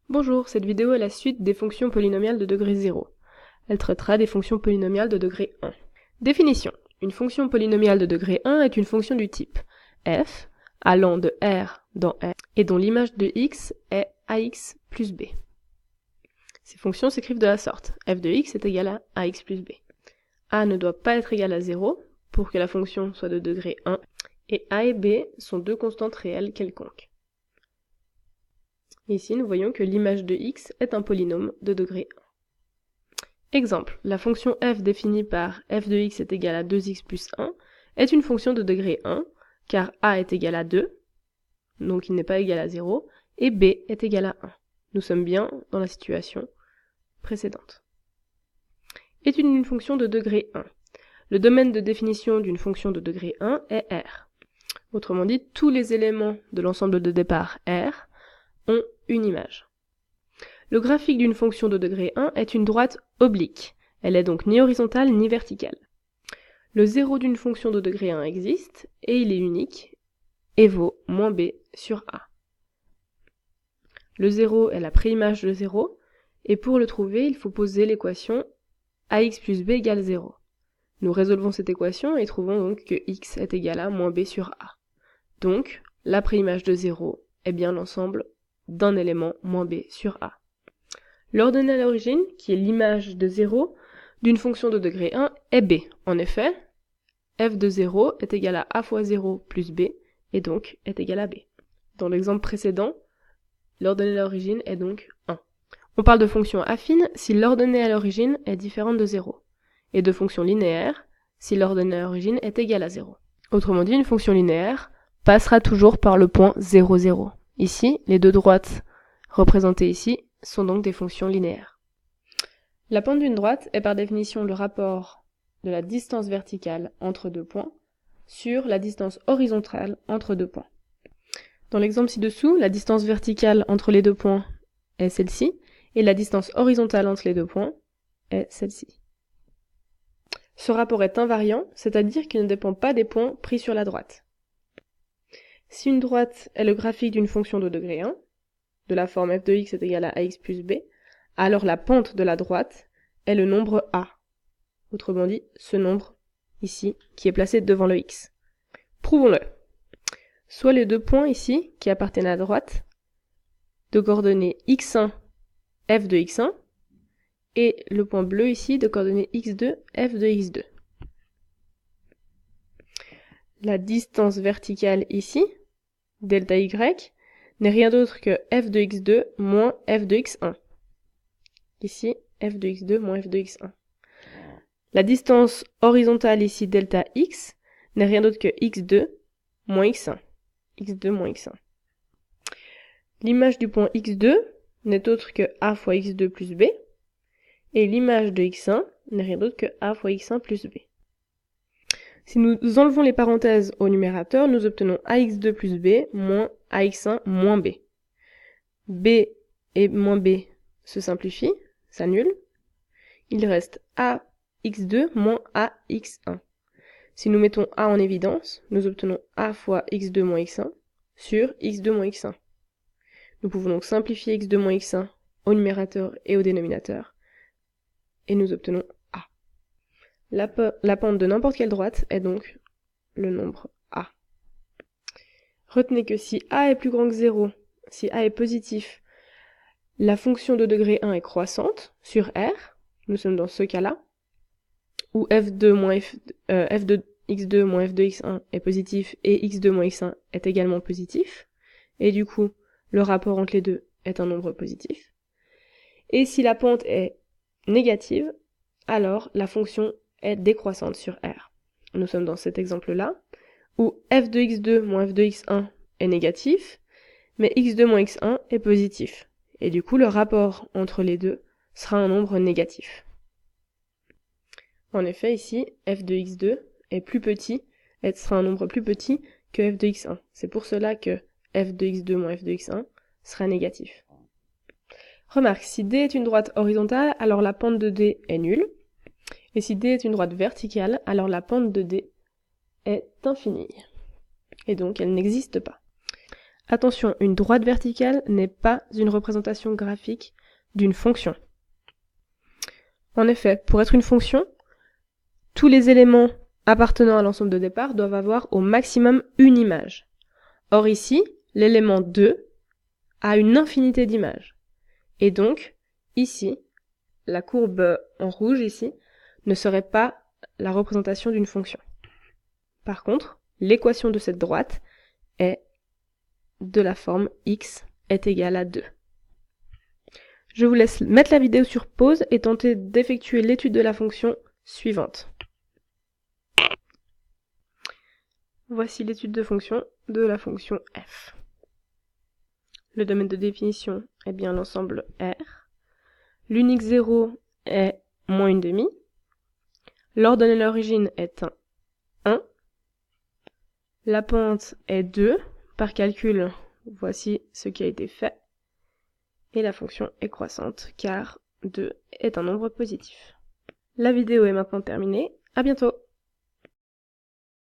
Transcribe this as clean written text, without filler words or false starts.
Bonjour, cette vidéo est la suite des fonctions polynomiales de degré 0. Elle traitera des fonctions polynomiales de degré 1. Définition. Une fonction polynomiale de degré 1 est une fonction du type f, allant de R dans R, et dont l'image de x est ax plus b. Ces fonctions s'écrivent de la sorte. F de x est égal à ax plus b. A ne doit pas être égal à 0 pour que la fonction soit de degré 1, et a et b sont deux constantes réelles quelconques. Ici, nous voyons que l'image de x est un polynôme de degré 1. Exemple, la fonction f définie par f de x est égal à 2x plus 1 est une fonction de degré 1, car a est égal à 2, donc il n'est pas égal à 0, et b est égal à 1. Nous sommes bien dans la situation précédente. Est une fonction de degré 1. Le domaine de définition d'une fonction de degré 1 est R. Autrement dit, tous les éléments de l'ensemble de départ R ont une image. Le graphique d'une fonction de degré 1 est une droite oblique. Elle est donc ni horizontale ni verticale. Le 0 d'une fonction de degré 1 existe, et il est unique, et vaut moins b sur a. Le 0 est la préimage de 0, et pour le trouver, il faut poser l'équation ax plus b égale 0. Nous résolvons cette équation et trouvons donc que x est égal à moins b sur a. Donc, la préimage de 0 est bien l'ensemble d'un élément moins b sur a. L'ordonnée à l'origine, qui est l'image de 0 d'une fonction de degré 1, est b. En effet, f de 0 est égal à a fois 0 plus b, et donc est égal à b. Dans l'exemple précédent, l'ordonnée à l'origine est donc 1. On parle de fonction affine si l'ordonnée à l'origine est différente de 0, et de fonction linéaire si l'ordonnée à l'origine est égale à 0. Autrement dit, une fonction linéaire passera toujours par le point 0, 0. Ici, les deux droites représentées ici sont donc des fonctions linéaires. La pente d'une droite est par définition le rapport de la distance verticale entre deux points sur la distance horizontale entre deux points. Dans l'exemple ci-dessous, la distance verticale entre les deux points est celle-ci, et la distance horizontale entre les deux points est celle-ci. Ce rapport est invariant, c'est-à-dire qu'il ne dépend pas des points pris sur la droite. Si une droite est le graphique d'une fonction de degré 1, de la forme f de x est égal à ax plus b, alors la pente de la droite est le nombre a. Autrement dit, ce nombre ici qui est placé devant le x. Prouvons-le. Soit les deux points ici qui appartiennent à la droite de coordonnées x1, f de x1, et le point bleu ici de coordonnées x2, f de x2. La distance verticale ici, delta y, n'est rien d'autre que f de x2 moins f de x1. Ici, f de x2 moins f de x1. La distance horizontale ici, delta x, n'est rien d'autre que x2 moins x1. x2 moins x1. L'image du point x2 n'est autre que a fois x2 plus b, et l'image de x1 n'est rien d'autre que a fois x1 plus b. Si nous enlevons les parenthèses au numérateur, nous obtenons ax2 plus b moins ax1 moins b. B et moins b se simplifient, s'annulent. Il reste ax2 moins ax1. Si nous mettons a en évidence, nous obtenons a fois x2 moins x1 sur x2 moins x1. Nous pouvons donc simplifier x2 moins x1 au numérateur et au dénominateur, et nous obtenons a. La pente de n'importe quelle droite est donc le nombre a. Retenez que si a est plus grand que 0, si a est positif, la fonction de degré 1 est croissante sur R, nous sommes dans ce cas-là, où f2 moins f de x2 moins f de x1 est positif et x2 moins x1 est également positif, et du coup, le rapport entre les deux est un nombre positif. Et si la pente est négative, alors la fonction est décroissante sur R. Nous sommes dans cet exemple-là, où f de x2 moins f de x1 est négatif, mais x2 moins x1 est positif. Et du coup, le rapport entre les deux sera un nombre négatif. En effet, ici, f de x2 est plus petit, sera un nombre plus petit que f de x1. C'est pour cela que f de x2 moins f de x1 sera négatif. Remarque, si D est une droite horizontale, alors la pente de D est nulle. Et si D est une droite verticale, alors la pente de D est infinie. Et donc, elle n'existe pas. Attention, une droite verticale n'est pas une représentation graphique d'une fonction. En effet, pour être une fonction, tous les éléments appartenant à l'ensemble de départ doivent avoir au maximum une image. Or ici, l'élément 2 a une infinité d'images. Et donc, ici, la courbe en rouge ici, ne serait pas la représentation d'une fonction. Par contre, l'équation de cette droite est de la forme x est égal à 2. Je vous laisse mettre la vidéo sur pause et tenter d'effectuer l'étude de la fonction suivante. Voici l'étude de fonction de la fonction f. Le domaine de définition est bien l'ensemble R. L'unique 0 est moins une demi. L'ordonnée de l'origine est un 1. La pente est 2. Par calcul, voici ce qui a été fait. Et la fonction est croissante car 2 est un nombre positif. La vidéo est maintenant terminée. À bientôt!